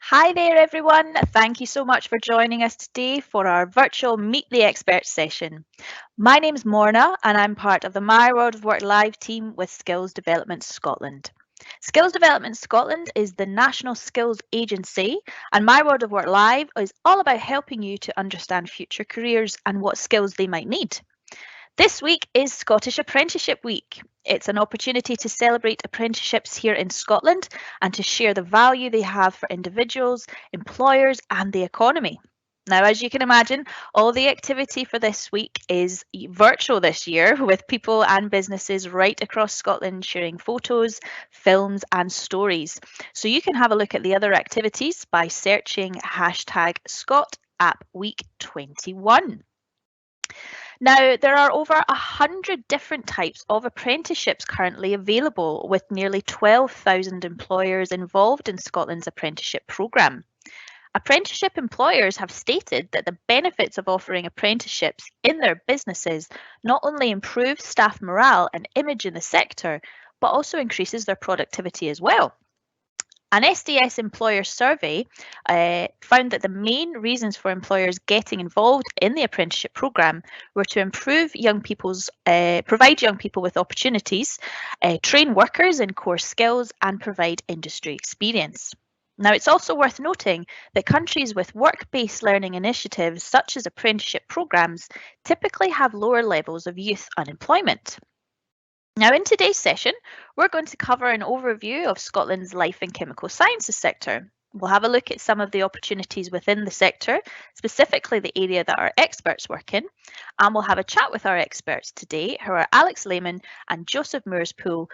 Hi there, everyone. Thank you so much for joining us today for our virtual Meet the Experts session. My name's Morna, and I'm part of the My World of Work Live team with Skills Development Scotland. Skills Development Scotland is the national skills agency, and My World of Work Live is all about helping you to understand future careers and what skills they might need. This week is Scottish Apprenticeship Week. It's an opportunity to celebrate apprenticeships here in Scotland and to share the value they have for individuals, employers, and the economy. Now, as you can imagine, all the activity for this week is virtual this year, with people and businesses right across Scotland sharing photos, films, and stories. So you can have a look at the other activities by searching hashtag ScotAppWeek21. Now, there are over 100 different types of apprenticeships currently available, with nearly 12,000 employers involved in Scotland's apprenticeship programme. Apprenticeship employers have stated that the benefits of offering apprenticeships in their businesses not only improve staff morale and image in the sector, but also increases their productivity as well. An SDS employer survey found that the main reasons for employers getting involved in the apprenticeship programme were to provide young people with opportunities, train workers in core skills, and provide industry experience. Now, it's also worth noting that countries with work-based learning initiatives, such as apprenticeship programmes, typically have lower levels of youth unemployment. Now, in today's session, we're going to cover an overview of Scotland's life and chemical sciences sector. We'll have a look at some of the opportunities within the sector, specifically the area that our experts work in, and we'll have a chat with our experts today, who are Alex Lehman and Joseph Moorespool,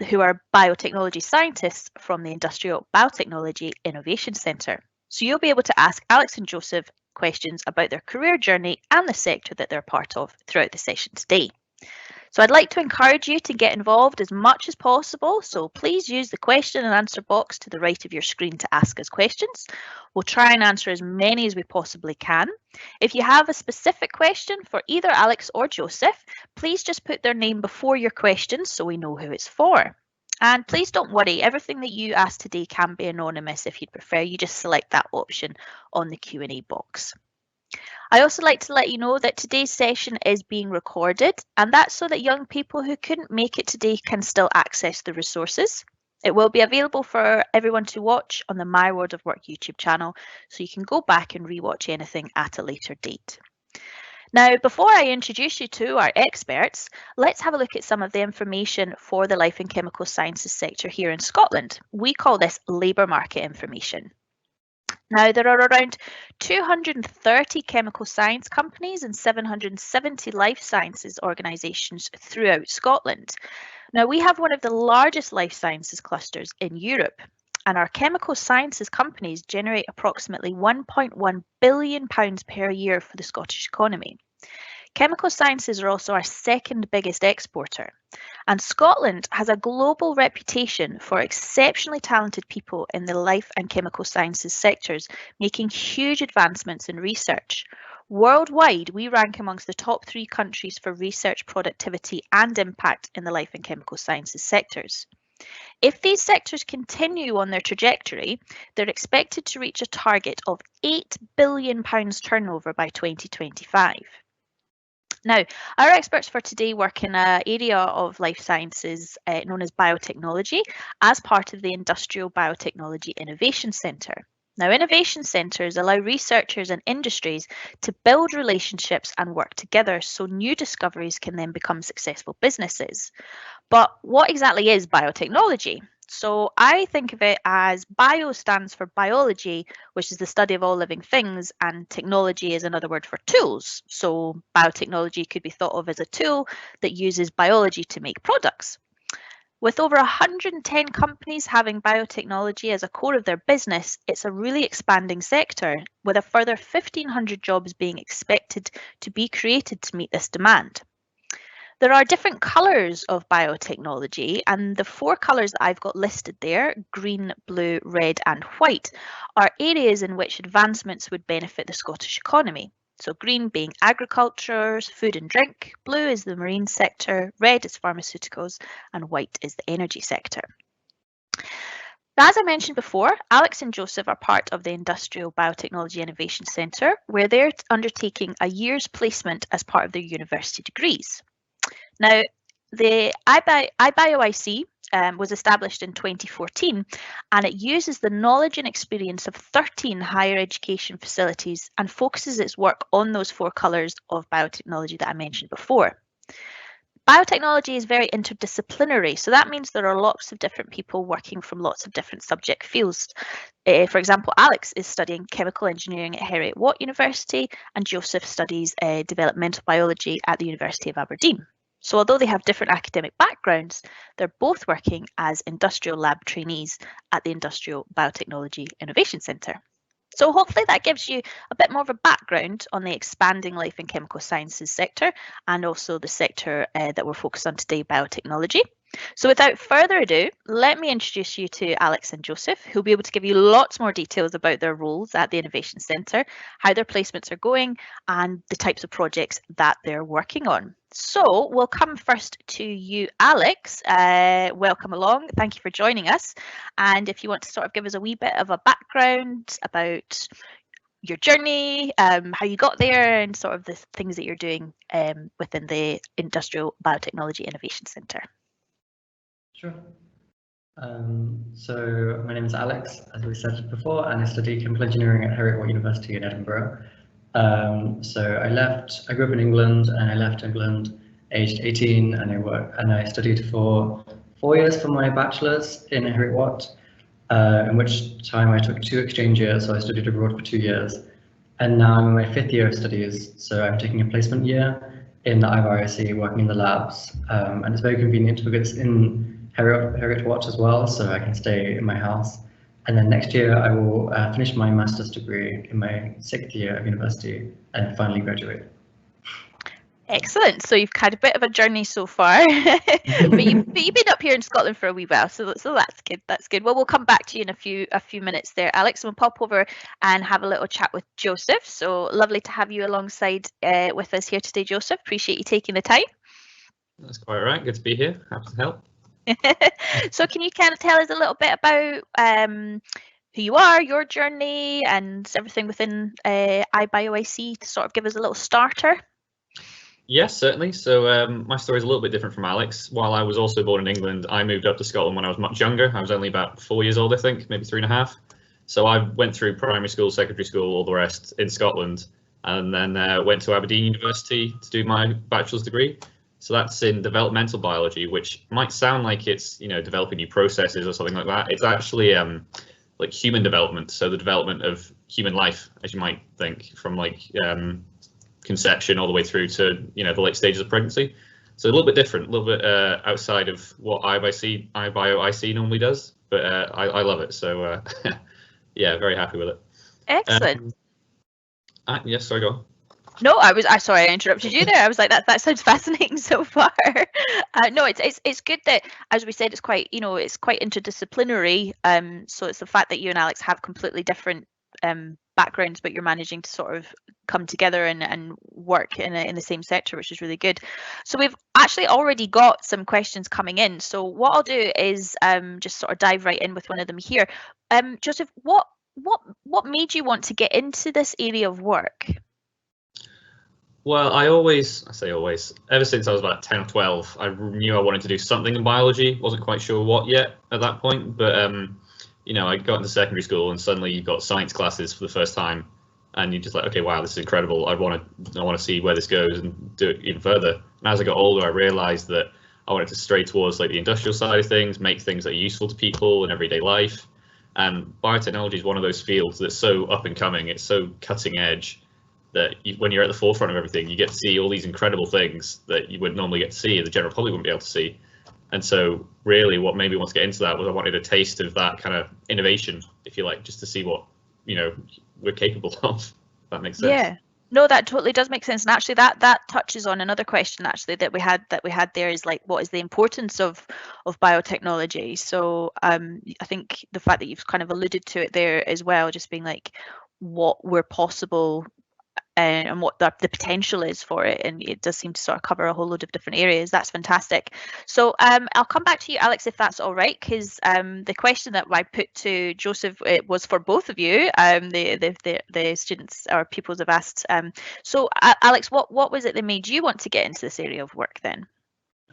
who are biotechnology scientists from the Industrial Biotechnology Innovation Centre. So you'll be able to ask Alex and Joseph questions about their career journey and the sector that they're part of throughout the session today. So I'd like to encourage you to get involved as much as possible. So please use the question and answer box to the right of your screen to ask us questions. We'll try and answer as many as we possibly can. If you have a specific question for either Alex or Joseph, please just put their name before your question so we know who it's for. And please don't worry, everything that you ask today can be anonymous. If you'd prefer, you just select that option on the Q&A box. I also like to let you know that today's session is being recorded, and that's so that young people who couldn't make it today can still access the resources. It will be available for everyone to watch on the My World of Work YouTube channel, so you can go back and rewatch anything at a later date. Now, before I introduce you to our experts, let's have a look at some of the information for the life and chemical sciences sector here in Scotland. We call this labour market information. Now, there are around 230 chemical science companies and 770 life sciences organisations throughout Scotland. Now, we have one of the largest life sciences clusters in Europe, and our chemical sciences companies generate approximately £1.1 billion per year for the Scottish economy. Chemical sciences are also our second biggest exporter, and Scotland has a global reputation for exceptionally talented people in the life and chemical sciences sectors, making huge advancements in research. Worldwide, we rank amongst the top 3 countries for research productivity and impact in the life and chemical sciences sectors. If these sectors continue on their trajectory, they're expected to reach a target of £8 billion turnover by 2025. Now, our experts for today work in an area of life sciences known as biotechnology as part of the Industrial Biotechnology Innovation Centre. Now, innovation centres allow researchers and industries to build relationships and work together so new discoveries can then become successful businesses. But what exactly is biotechnology? So I think of it as bio stands for biology, which is the study of all living things, and technology is another word for tools. So biotechnology could be thought of as a tool that uses biology to make products. With over 110 companies having biotechnology as a core of their business, it's a really expanding sector, with a further 1,500 jobs being expected to be created to meet this demand. There are different colours of biotechnology, and the 4 colours that I've got listed there, green, blue, red and white, are areas in which advancements would benefit the Scottish economy. So green being agriculture, food and drink, blue is the marine sector, red is pharmaceuticals and white is the energy sector. As I mentioned before, Alex and Joseph are part of the Industrial Biotechnology Innovation Centre, where they're undertaking a year's placement as part of their university degrees. Now, the IBioIC was established in 2014, and it uses the knowledge and experience of 13 higher education facilities and focuses its work on those 4 colours of biotechnology that I mentioned before. Biotechnology is very interdisciplinary, so that means there are lots of different people working from lots of different subject fields. For example, Alex is studying chemical engineering at Heriot-Watt University, and Joseph studies developmental biology at the University of Aberdeen. So although they have different academic backgrounds, they're both working as industrial lab trainees at the Industrial Biotechnology Innovation Centre. So hopefully that gives you a bit more of a background on the expanding life and chemical sciences sector, and also the sector that we're focused on today, biotechnology. So without further ado, let me introduce you to Alex and Joseph, who'll be able to give you lots more details about their roles at the Innovation Centre, how their placements are going, and the types of projects that they're working on. So we'll come first to you, Alex. Welcome along. Thank you for joining us. And if you want to sort of give us a wee bit of a background about your journey, how you got there, and sort of the things that you're doing within the Industrial Biotechnology Innovation Centre. Sure. So my name is Alex, as we said before, and I study chemical engineering at Heriot-Watt University in Edinburgh. So I grew up in England, and I left England aged 18, and I studied for 4 years for my bachelor's in Heriot-Watt, in which time I took 2 exchange years, so I studied abroad for 2 years. And now I'm in my 5th year of studies, so I'm taking a placement year in the IBioIC, working in the labs, and it's very convenient because it's in Heriot-Watt as well, so I can stay in my house. And then next year I will finish my master's degree in my 6th year of university and finally graduate. Excellent. So you've had a bit of a journey so far, but you've been up here in Scotland for a wee while, so that's good. That's good. Well, we'll come back to you in a few minutes there, Alex. We'll pop over and have a little chat with Joseph. So lovely to have you alongside with us here today, Joseph. Appreciate you taking the time. That's quite right. Good to be here. Happy to help. So can you kind of tell us a little bit about who you are, your journey, and everything within IBioIC to sort of give us a little starter? Yes, certainly. So my story is a little bit different from Alex. While I was also born in England, I moved up to Scotland when I was much younger. I was only about 4 years old, I think, maybe 3.5. So I went through primary school, secondary school, all the rest in Scotland, and then went to Aberdeen University to do my bachelor's degree. So that's in developmental biology, which might sound like it's, developing new processes or something like that. It's actually like human development. So the development of human life, as you might think, from like conception all the way through to, the late stages of pregnancy. So a little bit different, a little bit outside of what IBioIC normally does, but I love it. So yeah, very happy with it. Excellent. Yes, sorry, go on. No, sorry, I interrupted you there. I was like, that sounds fascinating so far. No, it's good that, as we said, it's quite interdisciplinary. So it's the fact that you and Alex have completely different backgrounds, but you're managing to sort of come together and work in the same sector, which is really good. So we've actually already got some questions coming in. So what I'll do is just sort of dive right in with one of them here. Joseph, what made you want to get into this area of work? Well, ever since I was about 10 or 12, I knew I wanted to do something in biology. Wasn't quite sure what yet at that point, but I got into secondary school and suddenly you've got science classes for the first time, and you're just like, okay, wow, this is incredible. I want to see where this goes and do it even further. And as I got older, I realized that I wanted to stray towards like the industrial side of things, make things that are useful to people in everyday life. And biotechnology is one of those fields that's so up and coming. It's so cutting edge that when you're at the forefront of everything, you get to see all these incredible things that you would normally get to see, the general public wouldn't be able to see. And so really what made me want to get into that was I wanted a taste of that kind of innovation, if you like, just to see what, we're capable of. If that makes sense. Yeah. No, that totally does make sense. And actually that touches on another question actually that we had there is like, what is the importance of biotechnology? So I think the fact that you've kind of alluded to it there as well, just being like what were possible and what the potential is for it, and it does seem to sort of cover a whole load of different areas. That's fantastic. So I'll come back to you, Alex, if that's all right, because the question that I put to Joseph, it was for both of you. The students or pupils have asked. So Alex, what was it that made you want to get into this area of work then?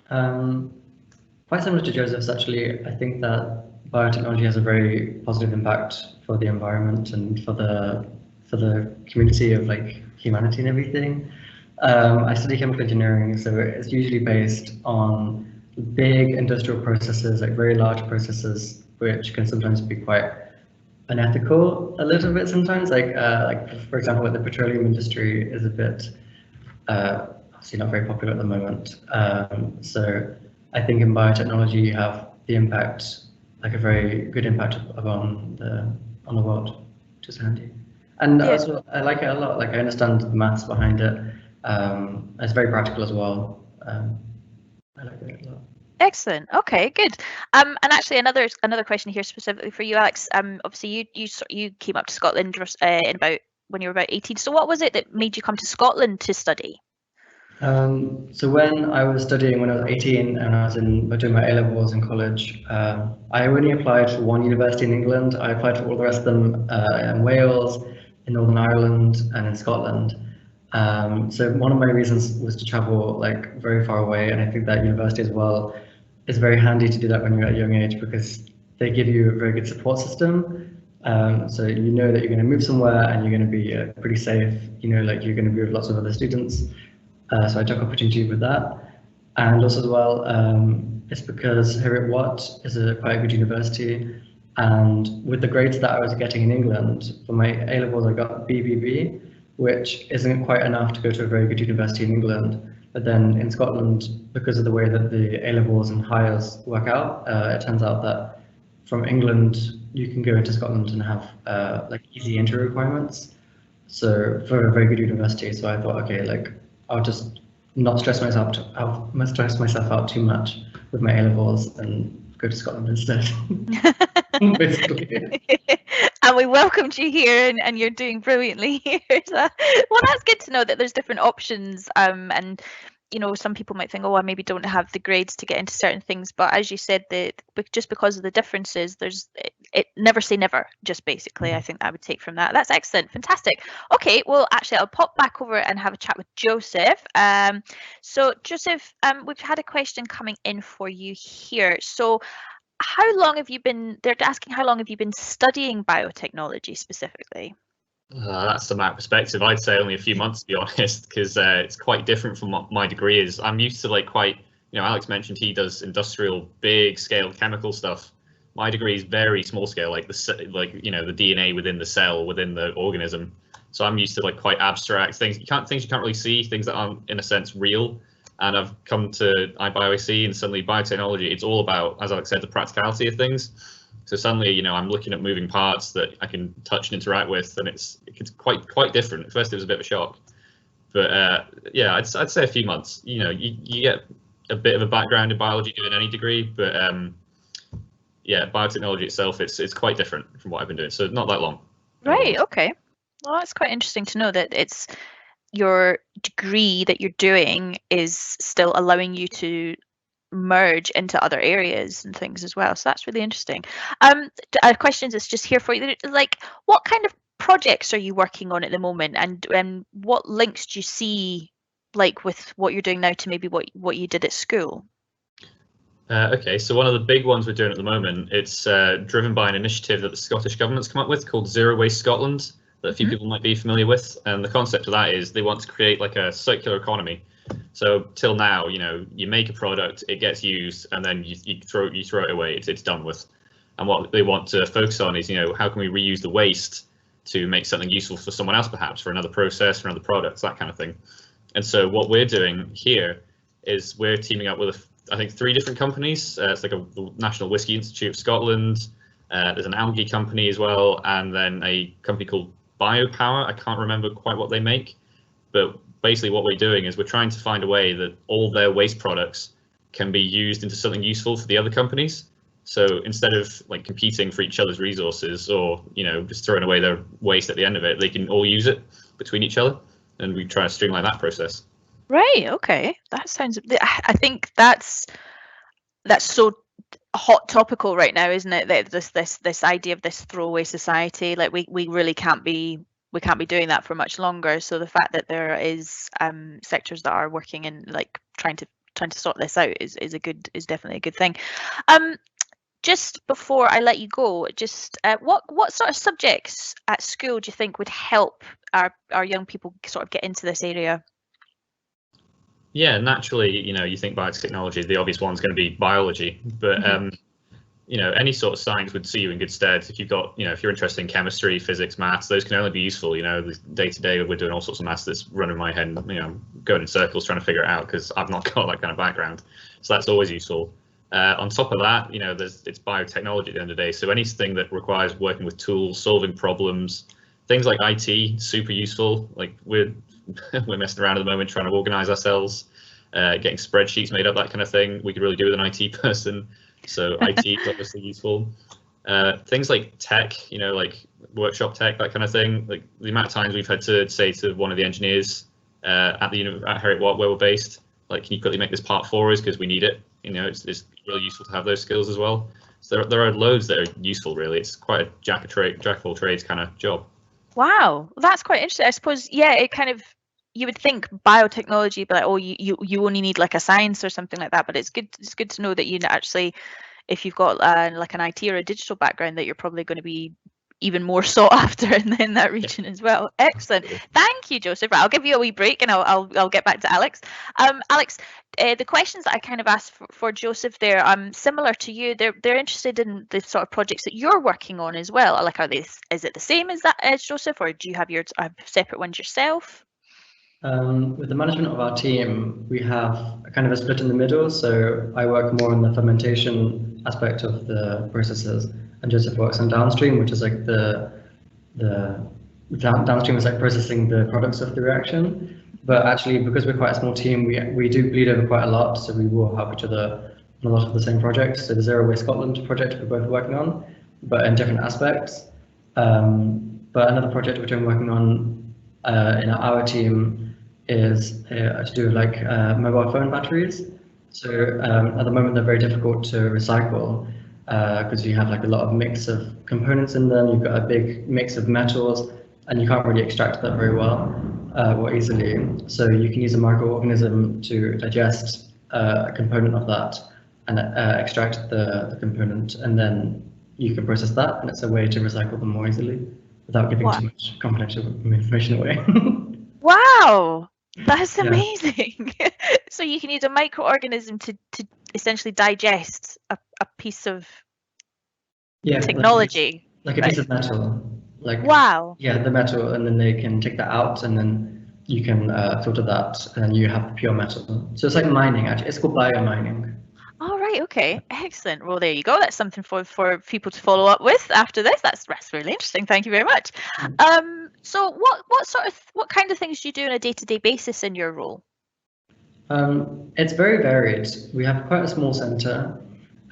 Quite similar to Joseph's, actually. I think that biotechnology has a very positive impact for the environment and for the community of like humanity and everything. I study chemical engineering, so it's usually based on big industrial processes, like very large processes, which can sometimes be quite unethical a little bit sometimes. Like for example, like the petroleum industry is a bit obviously not very popular at the moment. So I think in biotechnology you have the impact, like a very good impact on the world, which is handy. And also I like it a lot. Like I understand the maths behind it. It's very practical as well. I like it a lot. Excellent. Okay, good. And actually, another question here specifically for you, Alex. Obviously, you came up to Scotland in about when you were about 18. So, what was it that made you come to Scotland to study? So when I was studying when I was 18 and I was doing my A-levels in college, I only applied for one university in England. I applied for all the rest of them in Wales, in Northern Ireland, and in Scotland. So one of my reasons was to travel like very far away, and I think that university as well is very handy to do that when you're at a young age because they give you a very good support system. So you know that you're going to move somewhere and you're going to be pretty safe. You know, like you're going to be with lots of other students. So I took opportunity with that, and also as well, it's because Heriot-Watt is quite a good university, and with the grades that I was getting in England for my A-levels, I got BBB, which isn't quite enough to go to a very good university in England. But then in Scotland, because of the way that the A-levels and higher work out, it turns out that from England you can go into Scotland and have like easy entry requirements. So for a very good university, so I thought, okay, like I'll just not stress myself out too much with my A-levels and go to Scotland instead. Basically. And we welcomed you here, and you're doing brilliantly here. Well, that's good to know that there's different options. And you know, some people might think, oh, I maybe don't have the grades to get into certain things, but as you said, just because of the differences, it never say never. Just basically, I think I would take from that. That's excellent, fantastic. Okay, well, actually, I'll pop back over and have a chat with Joseph. So, Joseph, we've had a question coming in for you here. So, how long have you been? They're asking how long have you been studying biotechnology specifically? That's the map perspective. I'd say only a few months, to be honest, because it's quite different from what my degree is. I'm used to like quite, you know, Alex mentioned he does industrial, big scale chemical stuff. My degree is very small scale, like the DNA within the cell, within the organism. So I'm used to like quite abstract things. You can't really see, things that aren't in a sense real. And I've come to IBioIC and suddenly biotechnology. It's all about, as Alex said, the practicality of things. So suddenly, you know, I'm looking at moving parts that I can touch and interact with, and it's quite different. At first, it was a bit of a shock, but yeah, I'd say a few months. You know, you get a bit of a background in biology doing any degree, but yeah, biotechnology itself, it's quite different from what I've been doing. So not that long. Right. Okay. Well, that's quite interesting to know that it's your degree that you're doing is still allowing you to merge into other areas and things as well. So that's really interesting. Questions is just here for you. Like, what kind of projects are you working on at the moment, and what links do you see, like with what you're doing now to maybe what you did at school? Okay, so one of the big ones we're doing at the moment, it's driven by an initiative that the Scottish government's come up with called Zero Waste Scotland, that a few people might be familiar with. And the concept of that is they want to create like a circular economy. So till now, you know, you make a product, it gets used, and then you throw it away. It's done with. And what they want to focus on is, you know, how can we reuse the waste to make something useful for someone else, perhaps for another process, for another product, that kind of thing. And so what we're doing here is we're teaming up with, I think, 3 different companies. It's like the National Whisky Institute of Scotland. There's an algae company as well, and then a company called Biopower. I can't remember quite what they make, but basically what we're doing is we're trying to find a way that all their waste products can be used into something useful for the other companies. So instead of like competing for each other's resources or, you know, just throwing away their waste at the end of it, they can all use it between each other. and we try to streamline that process. Right. Okay. That sounds. I think that's so hot topical right now, isn't it? That this idea of this throwaway society, like we really can't be doing that for much longer. So the fact that there is sectors that are working in like trying to sort this out is definitely a good thing. Just before I let you go, just what sort of subjects at school do you think would help our young people sort of get into this area? Yeah, naturally, you think biotechnology, the obvious one's going to be biology, but any sort of science would see you in good stead. If you've got, if you're interested in chemistry, physics, maths, those can only be useful. Day to day, we're doing all sorts of maths that's running my head, going in circles trying to figure it out because I've not got that kind of background. So that's always useful. On top of that, it's biotechnology at the end of the day. So anything that requires working with tools, solving problems, things like IT, super useful. Like we're messing around at the moment trying to organize ourselves, getting spreadsheets made up, that kind of thing. We could really do with an IT person. So IT is obviously useful. Things like tech, like workshop tech, that kind of thing. Like the amount of times we've had to say to one of the engineers at Heriot-Watt, where we're based, like, can you quickly make this part for us because we need it? It's really useful to have those skills as well. So there are loads that are useful, really. It's quite a jack of all trades kind of job. Wow, that's quite interesting. I suppose, yeah, it kind of, you would think biotechnology, but like, oh, you only need like a science or something like that. But it's good to know that you actually, if you've got like an IT or a digital background, that you're probably going to be even more sought after in that region as well. Excellent. Thank you, Joseph. Right, I'll give you a wee break and I'll get back to Alex. Alex, the questions that I kind of asked for Joseph there, similar to you. They're interested in the sort of projects that you're working on as well. Like, is it the same as Joseph, or do you have your separate ones yourself? With the management of our team, we have kind of a split in the middle. So I work more on the fermentation aspect of the processes, and Joseph works on downstream, which is like the downstream is like processing the products of the reaction. But actually, because we're quite a small team, we do bleed over quite a lot. So we will help each other on a lot of the same projects. So the Zero Waste Scotland project we're both working on, but in different aspects. But another project which I'm working on in our team is to do with like mobile phone batteries. So at the moment they're very difficult to recycle because you have like a lot of mix of components in them. You've got a big mix of metals, and you can't really extract that very well or easily. So you can use a microorganism to digest a component of that and extract the component, and then you can process that, and it's a way to recycle them more easily without giving too much confidential information away. Wow, that's amazing. So you can use a microorganism to essentially digest a piece of technology. Like a piece of metal. Like, wow. Yeah, the metal, and then they can take that out, and then you can filter that, and you have pure metal. So it's like mining, actually. It's called biomining. All right, okay, excellent. Well, there you go. That's something for people to follow up with after this. That's really interesting. Thank you very much. So what kind of things do you do on a day-to-day basis in your role? It's very varied. We have quite a small centre,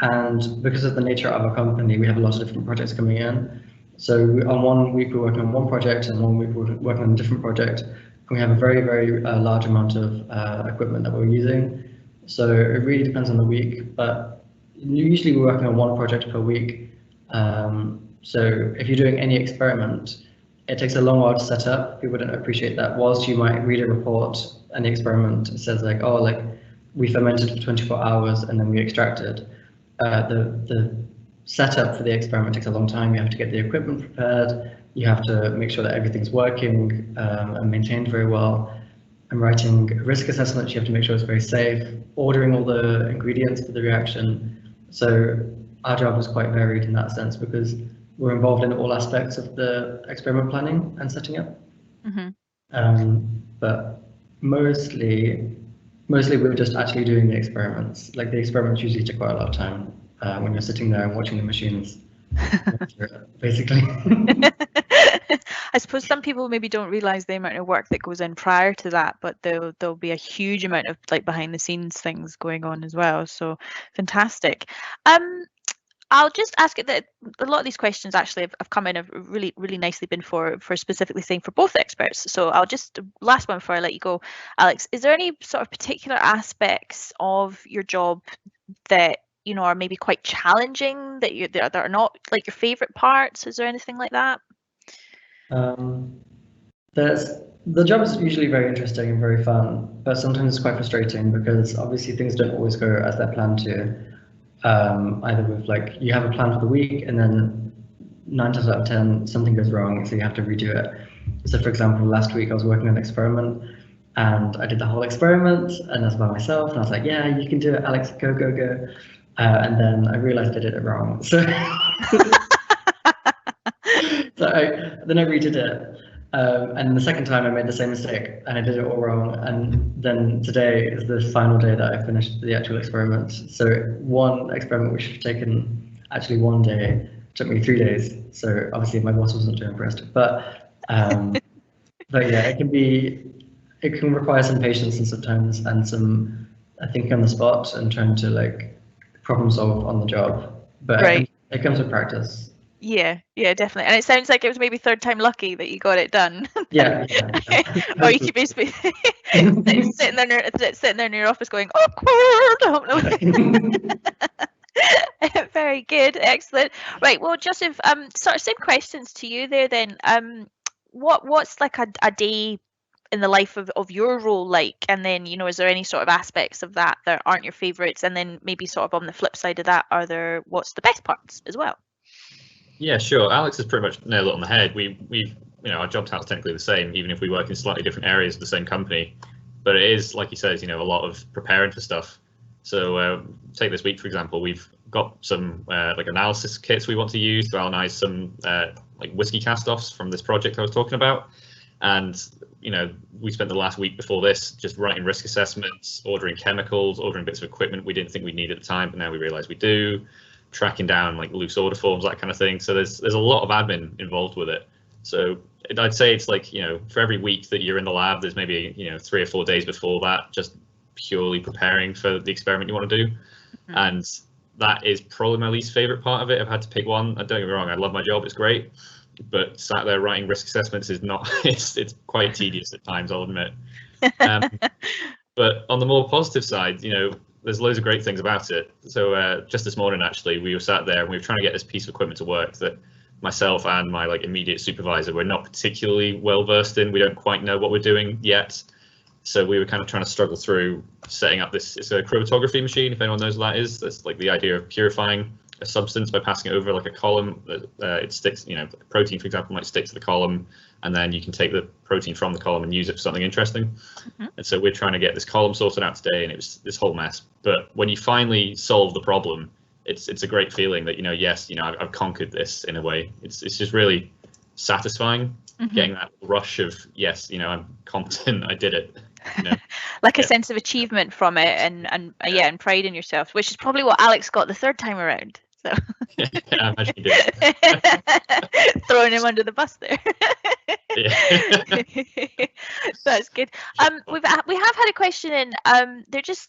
and because of the nature of our company, we have a lot of different projects coming in. So on 1 week we're working on one project, and 1 week we're working on a different project. And we have a very, very large amount of equipment that we're using. So it really depends on the week, but usually we're working on one project per week. So if you're doing any experiment, it takes a long while to set up. People don't appreciate that. Whilst you might read a report and the experiment says like, oh, like we fermented for 24 hours and then we extracted, the setup for the experiment takes a long time. You have to get the equipment prepared. You have to make sure that everything's working and maintained very well. And writing risk assessments, you have to make sure it's very safe, ordering all the ingredients for the reaction. So our job is quite varied in that sense because we're involved in all aspects of the experiment planning and setting up. But mostly we're just actually doing the experiments. Like the experiments usually take quite a lot of time when you're sitting there and watching the machines, basically. I suppose some people maybe don't realize the amount of work that goes in prior to that, but there'll be a huge amount of like behind the scenes things going on as well. So fantastic. I'll just ask it that a lot of these questions actually have come in, have really nicely been for specifically saying for both experts. So I'll just, last one before I let you go, Alex, is there any sort of particular aspects of your job that, you know, are maybe quite challenging, that are not like your favorite parts? Is there anything like that? The job is usually very interesting and very fun, but sometimes it's quite frustrating because obviously things don't always go as they're planned to. Either with like you have a plan for the week and then 9 times out of 10 something goes wrong, so you have to redo it. So for example, last week I was working on an experiment and I did the whole experiment and I was by myself and I was like, yeah, you can do it, Alex, go, go, go. And then I realized I did it wrong. So, then I redid it. And the second time I made the same mistake and I did it all wrong. And then today is the final day that I finished the actual experiment. So one experiment which should have taken actually 1 day took me 3 days. So obviously my boss wasn't too impressed. But yeah, it can require some patience and sometimes and some thinking on the spot and trying to like problem solve on the job. But Right. it comes with practice. Yeah, definitely. And it sounds like it was maybe third time lucky that you got it done. Yeah. Or you could basically sitting there in your office going, awkward. Very good, excellent. Right, well, Joseph, sort of same questions to you there then. What's like a day in the life of your role like? And then, you know, is there any sort of aspects of that aren't your favourites? And then maybe sort of on the flip side of that, what's the best parts as well? Yeah, sure. Alex has pretty much nailed it on the head. We've our job title's technically the same, even if we work in slightly different areas of the same company. But it is, like he says, a lot of preparing for stuff. So take this week, for example, we've got some like analysis kits we want to use to analyze some like whiskey cast-offs from this project I was talking about. And, we spent the last week before this just writing risk assessments, ordering chemicals, ordering bits of equipment we didn't think we'd need at the time, but now we realize we do, tracking down like loose order forms, that kind of thing. So there's a lot of admin involved with it. So I'd say it's like, for every week that you're in the lab, there's maybe, 3 or 4 days before that, just purely preparing for the experiment you want to do. Mm-hmm. And that is probably my least favorite part of it. I've had to pick one. Don't get me wrong, I love my job, it's great. But sat there writing risk assessments is not, it's quite tedious at times, I'll admit. But on the more positive side, there's loads of great things about it. So just this morning, actually, we were sat there and we were trying to get this piece of equipment to work that myself and my immediate supervisor were not particularly well versed in. We don't quite know what we're doing yet. So we were kind of trying to struggle through setting up this. It's a chromatography machine, if anyone knows what that is. That's like the idea of purifying a substance by passing it over like a column. It sticks, protein, for example, might stick to the column, and then you can take the protein from the column and use it for something interesting. Mm-hmm. And so we're trying to get this column sorted out today, and it was this whole mess. But when you finally solve the problem, it's a great feeling that, yes, I've conquered this in a way. It's just really satisfying, mm-hmm. getting that rush of, yes, I'm competent, I did it. Like a sense of achievement from it, and pride in yourself, which is probably what Alex got the third time around. So yeah, I imagine you did. Throwing him under the bus there. Yeah. That's good. We have had a question in.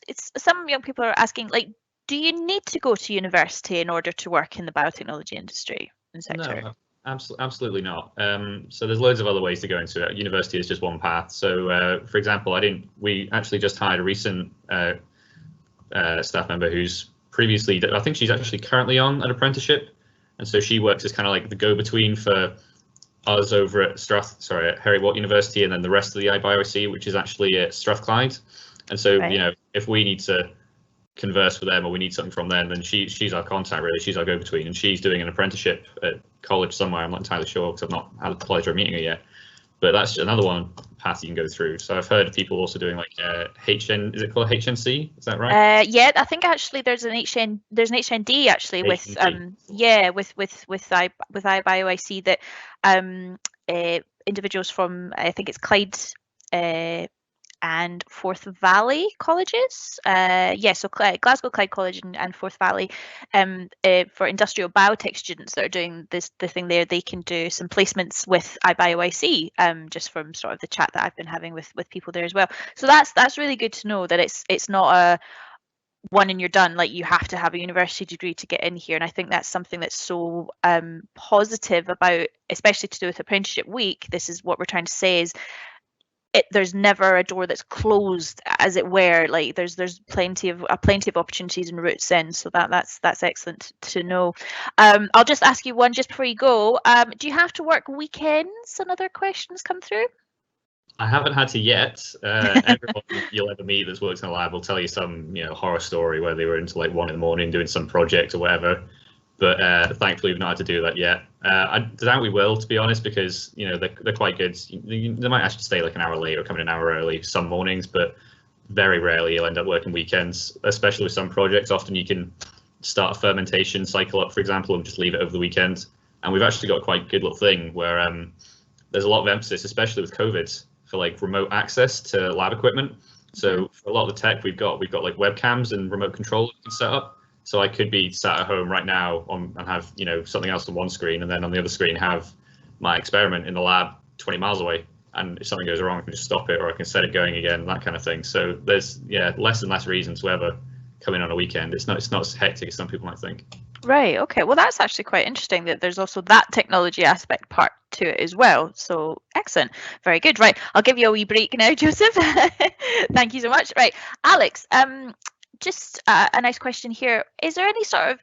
It's some young people are asking, like, do you need to go to university in order to work in the biotechnology industry and sector? No. Absolutely not. So there's loads of other ways to go into it. University is just one path. So, for example, we actually just hired a recent staff member who's previously, I think she's actually currently on an apprenticeship, and so she works as kind of like the go-between for us over at at Heriot-Watt University, and then the rest of the IBioIC, which is actually at Strathclyde. And so, right. If we need to converse with them or we need something from them, then she's our contact, really. She's our go-between, and she's doing an apprenticeship at college somewhere. I'm not entirely sure because I've not had the pleasure of meeting her yet, but that's another one path you can go through. So I've heard people also doing like is it called HNC? Is that right? Yeah, I think actually there's an HND actually HND. with IBioIC that individuals from, I think it's Clyde and Forth Valley colleges. So Glasgow Clyde College and Forth Valley, for industrial biotech students that are doing the thing there, they can do some placements with IBioIC, just from sort of the chat that I've been having with people there as well. So that's really good to know that it's not one and you're done. Like, you have to have a university degree to get in here, and I think that's something that's so positive about, especially to do with Apprenticeship Week. This is what we're trying to say is there's never a door that's closed, as it were. Like, there's plenty of opportunities and routes in. So that's excellent to know. I'll just ask you one just before you go. Do you have to work weekends? And other questions come through. I haven't had to yet. Everyone you'll ever meet that's worked in a lab will tell you some, horror story where they were into like 1 a.m. doing some project or whatever. But thankfully, we've not had to do that yet. I doubt we will, to be honest, because they're quite good. They might actually stay like an hour late or come in an hour early some mornings, but very rarely you'll end up working weekends, especially with some projects. Often you can start a fermentation cycle up, for example, and just leave it over the weekend. And we've actually got quite a good little thing where there's a lot of emphasis, especially with COVID, for like remote access to lab equipment. So for a lot of the tech we've got like webcams and remote control we can set up. So I could be sat at home right now and have something else on one screen, and then on the other screen have my experiment in the lab 20 miles away. And if something goes wrong, I can just stop it, or I can set it going again, that kind of thing. So there's less and less reasons to ever come in on a weekend. It's not as hectic as some people might think. Right. Okay. Well, that's actually quite interesting that there's also that technology aspect part to it as well. So excellent. Very good. Right. I'll give you a wee break now, Joseph. Thank you so much. Right. Alex, just a nice question here. Is there any sort of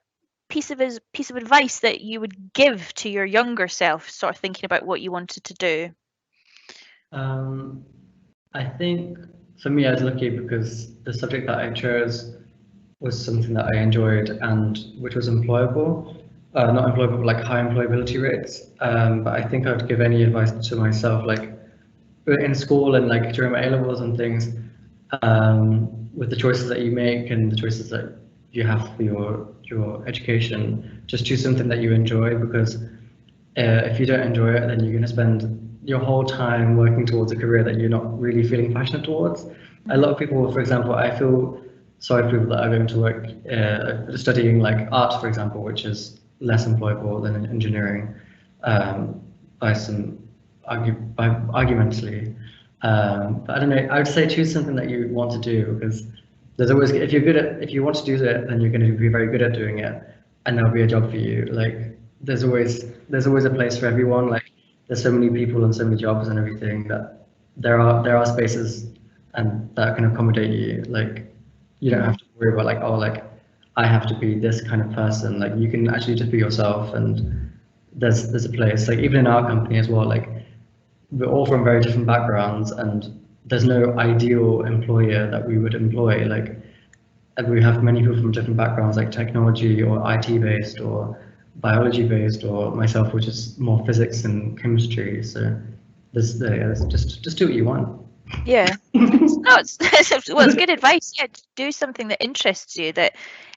piece of advice that you would give to your younger self, sort of thinking about what you wanted to do? I think for me, I was lucky because the subject that I chose was something that I enjoyed and which was employable. Not employable, but like high employability rates. But I think I would give any advice to myself, like in school and like during my A-levels and things, with the choices that you make and the choices that you have for your education, just choose something that you enjoy, because if you don't enjoy it, then you're going to spend your whole time working towards a career that you're not really feeling passionate towards. A lot of people, for example, I feel sorry for people that are going to work studying like art, for example, which is less employable than engineering argumentally. But I don't know, I would say choose something that you want to do, because there's always, if you want to do it, then you're going to be very good at doing it, and there'll be a job for you. Like there's always a place for everyone. Like there's so many people and so many jobs and everything, that there are spaces and that can accommodate you. Like you don't have to worry about like, oh, like I have to be this kind of person. Like you can actually just be yourself, and there's a place. Like even in our company as well, like we're all from very different backgrounds, and there's no ideal employer that we would employ. Like, and we have many people from different backgrounds, like technology or IT based or biology based, or myself, which is more physics and chemistry. So there's just do what you want. Yeah. No, it's good advice. Yeah, do something that interests you, that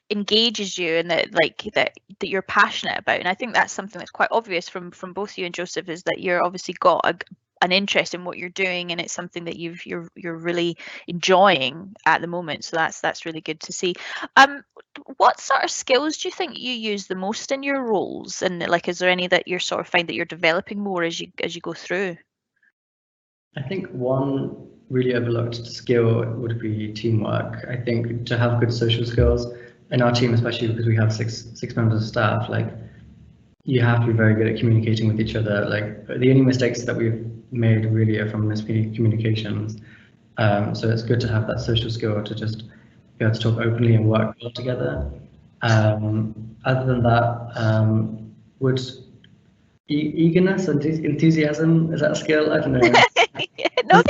engages you, and that you're passionate about. And I think that's something that's quite obvious from both you and Joseph, is that you're obviously got an interest in what you're doing, and it's something that you're really enjoying at the moment. So that's really good to see. What sort of skills do you think you use the most in your roles, and like, is there any that you're sort of find that you're developing more as you go through? I think one really overlooked skill would be teamwork. I think to have good social skills in our team, especially because we have six members of staff, like you have to be very good at communicating with each other. Like the only mistakes that we've made really are from miscommunications. So it's good to have that social skill to just be able to talk openly and work well together. Other than that, would eagerness and enthusiasm, is that a skill? I don't know. No,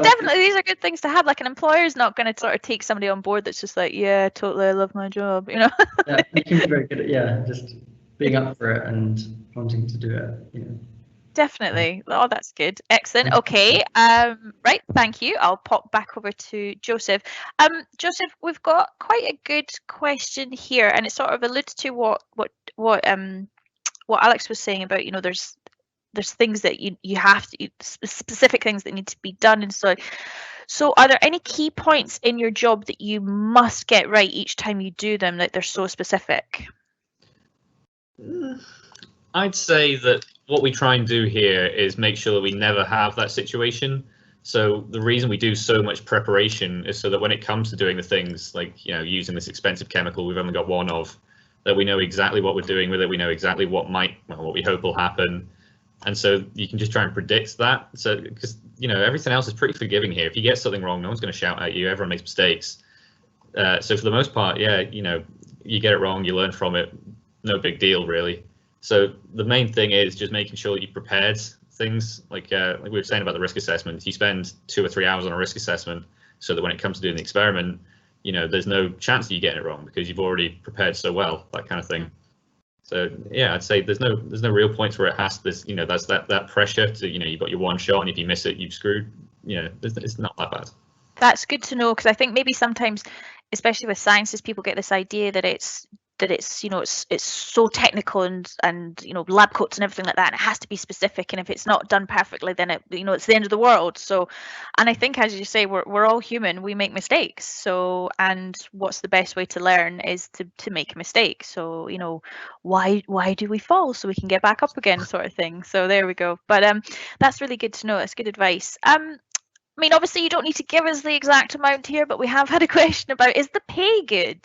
definitely these are good things to have. Like an employer is not going to sort of take somebody on board that's just like, yeah, totally, I love my job, Yeah, you can be very good at just being up for it and wanting to do it. Definitely. Oh, that's good. Excellent. Okay. Right. Thank you. I'll pop back over to Joseph. Joseph, we've got quite a good question here, and it sort of alludes to what Alex was saying about, there's things that you have to, specific things that need to be done, and so are there any key points in your job that you must get right each time you do them, that they're so specific? I'd say that what we try and do here is make sure that we never have that situation. So the reason we do so much preparation is so that when it comes to doing the things like, using this expensive chemical we've only got one of, that we know exactly what we're doing with it. We know exactly what we hope will happen. And so you can just try and predict that. So, because, everything else is pretty forgiving here. If you get something wrong, no one's going to shout at you. Everyone makes mistakes. So for the most part, yeah, you get it wrong, you learn from it. No big deal, really. So the main thing is just making sure that you prepared things like we were saying about the risk assessment. You spend 2 or 3 hours on a risk assessment so that when it comes to doing the experiment, there's no chance that you get it wrong because you've already prepared so well, that kind of thing. So yeah, I'd say there's no real points where it has this, that's that pressure to, you've got your one shot, and if you miss it, you've screwed. It's not that bad. That's good to know, because I think maybe sometimes, especially with sciences, people get this idea that it's it's so technical and lab coats and everything like that, and it has to be specific, and if it's not done perfectly, then it's the end of the world. So, and I think, as you say, we're all human, we make mistakes. So, and what's the best way to learn is to make a mistake. So, why do we fall? So we can get back up again, sort of thing. So there we go. But that's really good to know. That's good advice. I mean, obviously, you don't need to give us the exact amount here, but we have had a question about, is the pay good?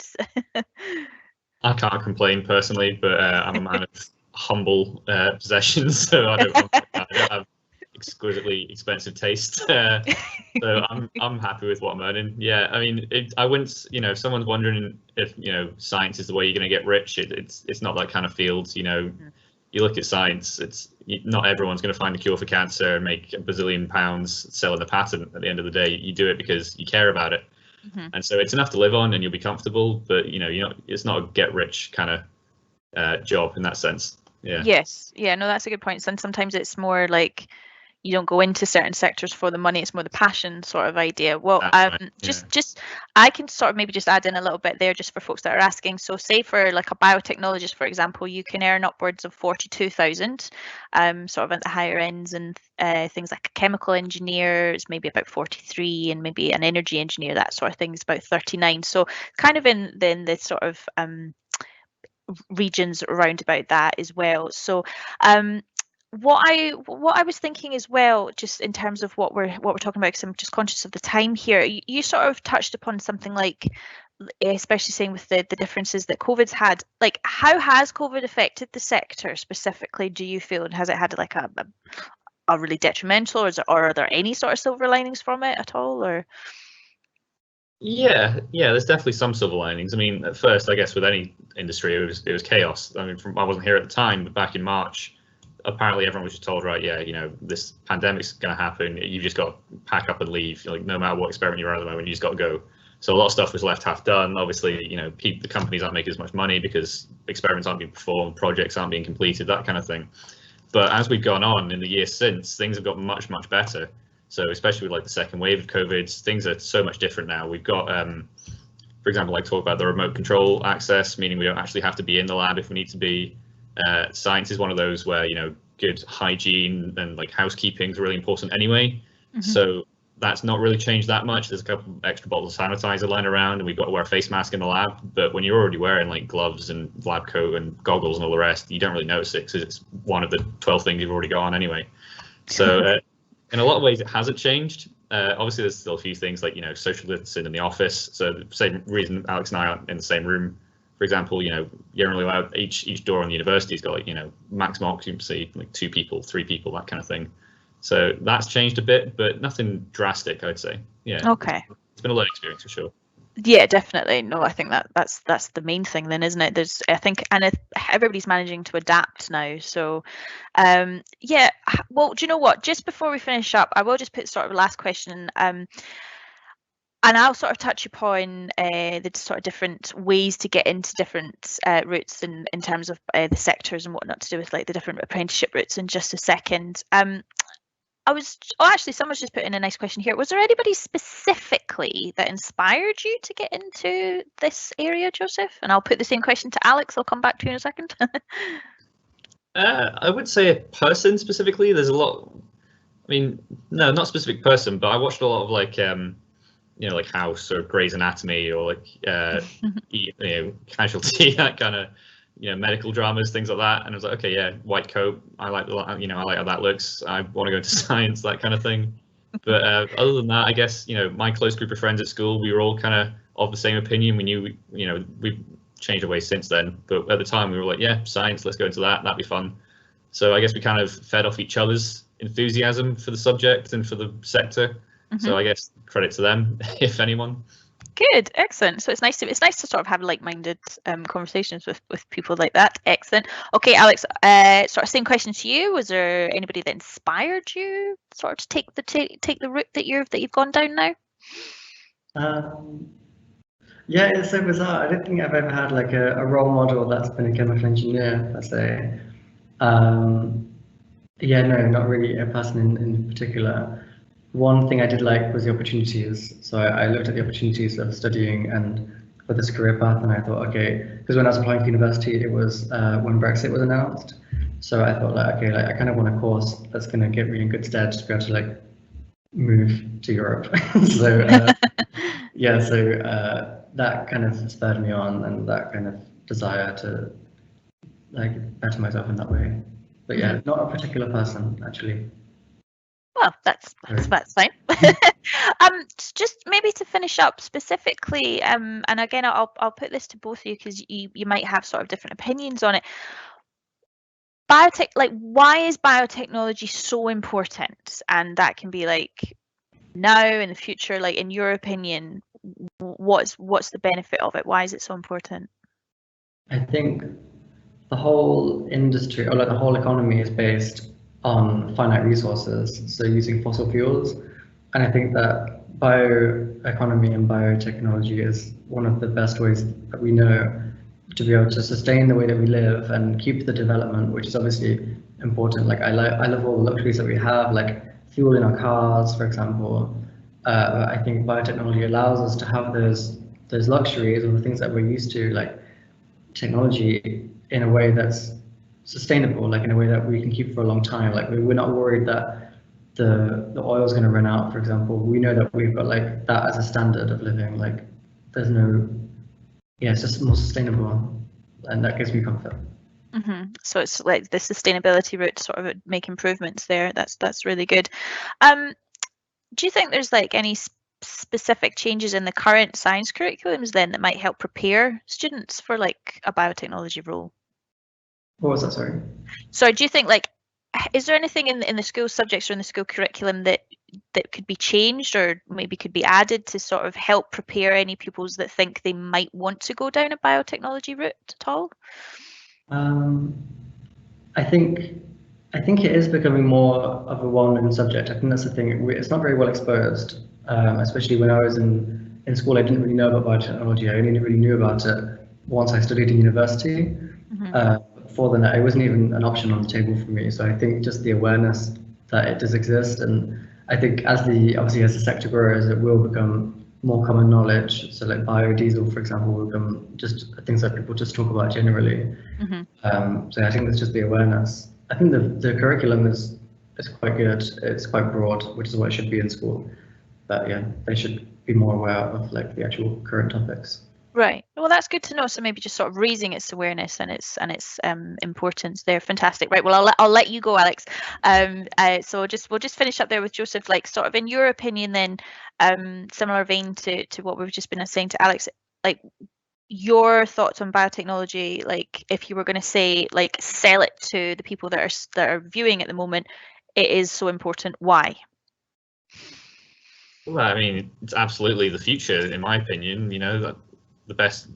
I can't complain personally, but I'm a man of humble possessions, so I don't have exquisitely expensive taste. So I'm happy with what I'm earning. Yeah, I mean, I wouldn't, if someone's wondering if science is the way you're going to get rich, it's not that kind of field. You look at science, not everyone's going to find a cure for cancer and make £1 bazillion selling the patent. At the end of the day, you do it because you care about it. And so it's enough to live on and you'll be comfortable, but it's not a get rich kind of job in that sense. Yeah. Yes. Yeah, no, that's a good point. And sometimes it's more like you don't go into certain sectors for the money, it's more the passion sort of idea. Well, just I can sort of maybe just add in a little bit there just for folks that are asking. So say for like a biotechnologist, for example, you can earn upwards of 42,000, sort of at the higher ends, and things like a chemical engineer is maybe about 43, and maybe an energy engineer, that sort of thing, is about 39. So kind of in the sort of regions around about that as well. So what I was thinking as well, just in terms of what we're talking about, because I'm just conscious of the time here, you sort of touched upon something like, especially saying with the differences that COVID's had, like how has COVID affected the sector specifically, do you feel, and has it had like a really detrimental, or are there any sort of silver linings from it at all, or? Yeah, there's definitely some silver linings. I mean, at first, I guess with any industry, it was chaos. I mean, I wasn't here at the time, but back in March, apparently everyone was just told, right, this pandemic's going to happen. You've just got to pack up and leave. Like, no matter what experiment you're at the moment, you just got to go. So a lot of stuff was left half done. Obviously, the companies aren't making as much money because experiments aren't being performed, projects aren't being completed, that kind of thing. But as we've gone on in the years since, things have got much, much better. So especially with like the second wave of COVID, things are so much different now. We've got, for example, like talk about the remote control access, meaning we don't actually have to be in the lab if we need to be. Science is one of those where good hygiene and like housekeeping is really important anyway. So that's not really changed that much. There's a couple extra bottles of sanitizer lying around, and we've got to wear a face mask in the lab. But when you're already wearing like gloves and lab coat and goggles and all the rest, you don't really notice it because it's one of the 12 things you've already got on anyway. So in a lot of ways, it hasn't changed. Obviously, there's still a few things like social distancing in the office. So the same reason Alex and I aren't in the same room. For example, you're only allowed each door in the university's got like maximum occupancy, like 2 people, 3 people, that kind of thing. So that's changed a bit, but nothing drastic, I'd say. Yeah. Okay. It's been a learning experience for sure. Yeah, definitely. No, I think that's the main thing then, isn't it? I think everybody's managing to adapt now. So, yeah. Well, do you know what? Just before we finish up, I will just put sort of a last question. And I'll sort of touch upon the sort of different ways to get into different routes in terms of the sectors and whatnot to do with like the different apprenticeship routes in just a second. Actually, someone's just put in a nice question here. Was there anybody specifically that inspired you to get into this area, Joseph? And I'll put the same question to Alex. I'll come back to you in a second. I would say a person specifically. There's a lot. I mean, no, not a specific person, but I watched a lot of like like House or Grey's Anatomy or like Casualty, that kind of medical dramas, things like that. And I was like, okay, yeah, white coat. I like I like how that looks. I want to go into science, that kind of thing. But other than that, I guess, my close group of friends at school, we were all kind of the same opinion. We knew, we've changed our ways since then. But at the time, we were like, yeah, science, let's go into that. That'd be fun. So I guess we kind of fed off each other's enthusiasm for the subject and for the sector. So I guess credit to them, if anyone. Good, excellent. So it's nice to sort of have like-minded conversations with people like that. Excellent. Okay, Alex. Sort of same question to you. Was there anybody that inspired you, sort of, to take the route that you've gone down now? Yeah, it's so bizarre. I don't think I've ever had like a role model that's been a chemical engineer per se. Yeah, no, not really a person in particular. One thing I did like was the opportunities. So I looked at the opportunities of studying and for this career path, and I thought, okay, because when I was applying for university, it was when Brexit was announced. So I thought, like, okay, like I kind of want a course that's going to get me in good stead to be able to like move to Europe. So yeah, so that kind of spurred me on, and that kind of desire to like better myself in that way. But yeah, not a particular person actually. Well, that's fine. Just maybe to finish up specifically, and again, I'll put this to both of you because you might have sort of different opinions on it. Biotech, like, why is biotechnology so important? And that can be like now, in the future, like in your opinion, what's the benefit of it? Why is it so important? I think the whole industry, or like the whole economy, is based on finite resources, so using fossil fuels. And I think that bioeconomy and biotechnology is one of the best ways that we know to be able to sustain the way that we live and keep the development, which is obviously important. Like I love all the luxuries that we have, like fuel in our cars, for example. I think biotechnology allows us to have those luxuries or the things that we're used to, like technology, in a way that's sustainable, like in a way that we can keep for a long time. Like we're not worried that the oil is going to run out, for example. We know that we've got like that as a standard of living. Like there's no, yeah, it's just more sustainable, and that gives me comfort. So it's like the sustainability route to sort of make improvements there. That's really good. Do you think there's like any specific changes in the current science curriculums then that might help prepare students for like a biotechnology role? What was that, sorry? So do you think, like, is there anything in the school subjects or in the school curriculum that could be changed or maybe could be added to sort of help prepare any pupils that think they might want to go down a biotechnology route at all? I think it is becoming more of a well-known subject. I think that's the thing. It's not very well exposed, especially when I was in school. I didn't really know about biotechnology. I only really knew about it once I studied in university. Before then, it wasn't even an option on the table for me. So I think just the awareness that it does exist, and I think obviously as the sector grows, it will become more common knowledge. So like biodiesel, for example, will become just things that people just talk about generally. So I think it's just the awareness. I think the curriculum is quite good. It's quite broad, which is what it should be in school. But yeah, they should be more aware of like the actual current topics. Right. Well, that's good to know. So maybe just sort of raising its awareness and its importance there. Fantastic. Right. Well, I'll let you go, Alex. So we'll just finish up there with Joseph. Like, sort of in your opinion, then, similar vein to what we've just been saying to Alex. Like, your thoughts on biotechnology. Like, if you were going to say, like, sell it to the people that are viewing at the moment, it is so important. Why? Well, I mean, it's absolutely the future, in my opinion. That the best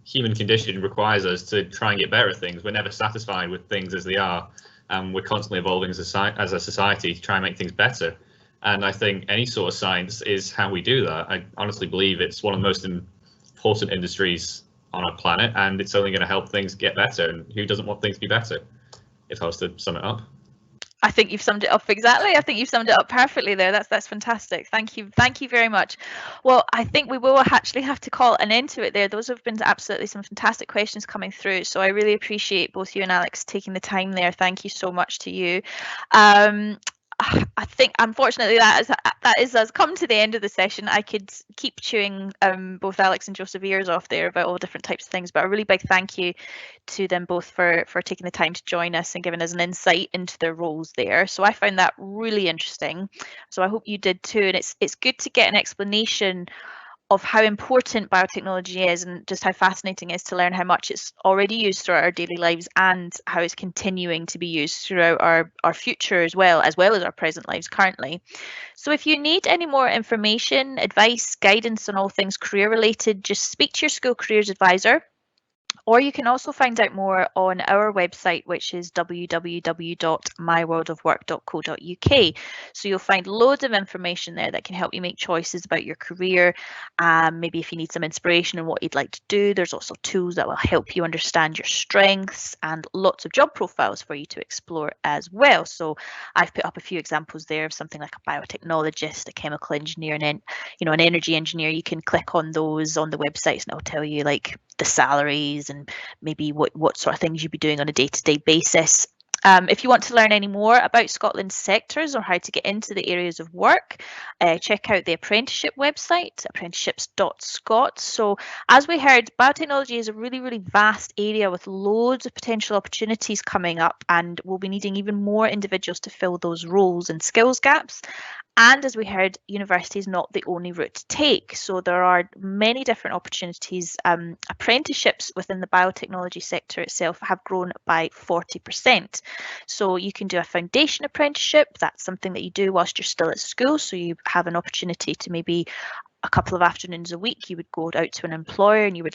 human condition requires us to try and get better at things. We're never satisfied with things as they are, and we're constantly evolving as a society to try and make things better. And I think any sort of science is how we do that. I honestly believe it's one of the most important industries on our planet, and it's only going to help things get better. And who doesn't want things to be better? If I was to sum it up. I think you've summed it up exactly. I think you've summed it up perfectly there. That's fantastic. Thank you very much. Well, I think we will actually have to call an end to it there. Those have been absolutely some fantastic questions coming through. So I really appreciate both you and Alex taking the time there. Thank you so much to you. I think unfortunately that has come to the end of the session. I could keep chewing both Alex and Joseph ears off there about all different types of things, but a really big thank you to them both for taking the time to join us and giving us an insight into their roles there. So I found that really interesting. So I hope you did too. And it's good to get an explanation of how important biotechnology is and just how fascinating it is to learn how much it's already used throughout our daily lives and how it's continuing to be used throughout our future as well as our present lives currently. So if you need any more information, advice, guidance on all things career related, just speak to your school careers advisor. Or you can also find out more on our website, which is www.myworldofwork.co.uk. So you'll find loads of information there that can help you make choices about your career. Maybe if you need some inspiration on what you'd like to do, there's also tools that will help you understand your strengths and lots of job profiles for you to explore as well. So I've put up a few examples there of something like a biotechnologist, a chemical engineer, and then, an energy engineer. You can click on those on the websites and it'll tell you like the salaries and maybe what sort of things you'd be doing on a day-to-day basis. If you want to learn any more about Scotland's sectors or how to get into the areas of work, check out the apprenticeship website, apprenticeships.scot. So as we heard, biotechnology is a really, really vast area with loads of potential opportunities coming up, and we'll be needing even more individuals to fill those roles and skills gaps. And as we heard, university is not the only route to take. So there are many different opportunities. Apprenticeships within the biotechnology sector itself have grown by 40%. So you can do a foundation apprenticeship. That's something that you do whilst you're still at school. So you have an opportunity to maybe a couple of afternoons a week, you would go out to an employer and you would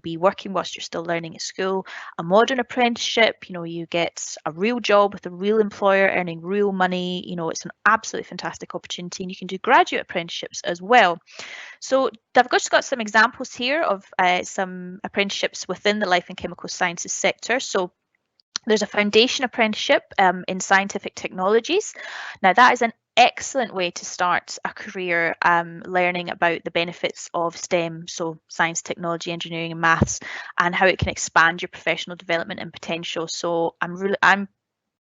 be working whilst you're still learning at school. A modern apprenticeship, you get a real job with a real employer earning real money. It's an absolutely fantastic opportunity, and you can do graduate apprenticeships as well. So I've just got some examples here of some apprenticeships within the life and chemical sciences sector. So there's a foundation apprenticeship in scientific technologies. Now that is an excellent way to start a career learning about the benefits of STEM, so science, technology, engineering and maths, and how it can expand your professional development and potential. So I'm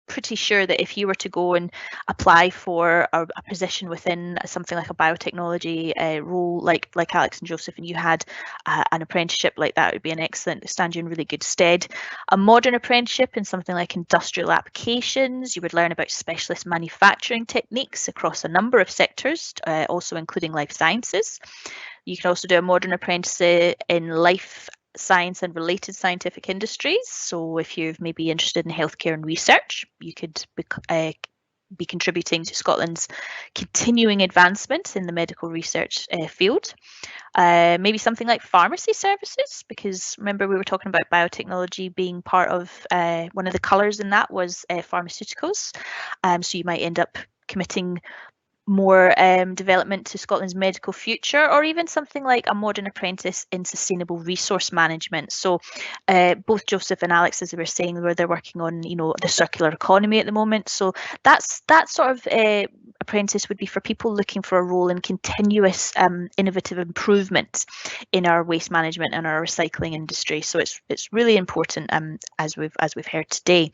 pretty sure that if you were to go and apply for a position within something like a biotechnology role, like Alex and Joseph, and you had an apprenticeship like that, would be an excellent, stand you in really good stead. A modern apprenticeship in something like industrial applications, you would learn about specialist manufacturing techniques across a number of sectors, also including life sciences. You can also do a modern apprenticeship in life science and related scientific industries. So if you're maybe interested in healthcare and research, you could be contributing to Scotland's continuing advancement in the medical research field. Maybe something like pharmacy services, because remember we were talking about biotechnology being part of one of the colours in that was pharmaceuticals. So you might end up committing more development to Scotland's medical future, or even something like a modern apprentice in sustainable resource management. So both Joseph and Alex, as they were saying, they're working on the circular economy at the moment. So that sort of apprentice would be for people looking for a role in continuous innovative improvement in our waste management and our recycling industry. So it's really important as we've heard today.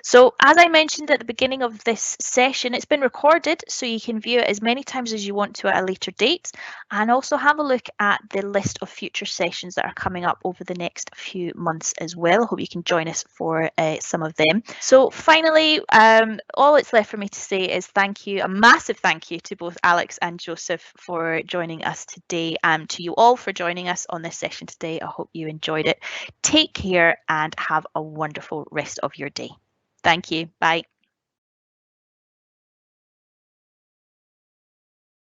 So as I mentioned at the beginning of this session, it's been recorded, so you can view it as many times as you want to at a later date, and also have a look at the list of future sessions that are coming up over the next few months as well. I hope you can join us for some of them. So finally, all it's left for me to say is thank you, a massive thank you to both Alex and Joseph for joining us today, and to you all for joining us on this session today. I hope you enjoyed it. Take care and have a wonderful rest of your day. Thank you. Bye.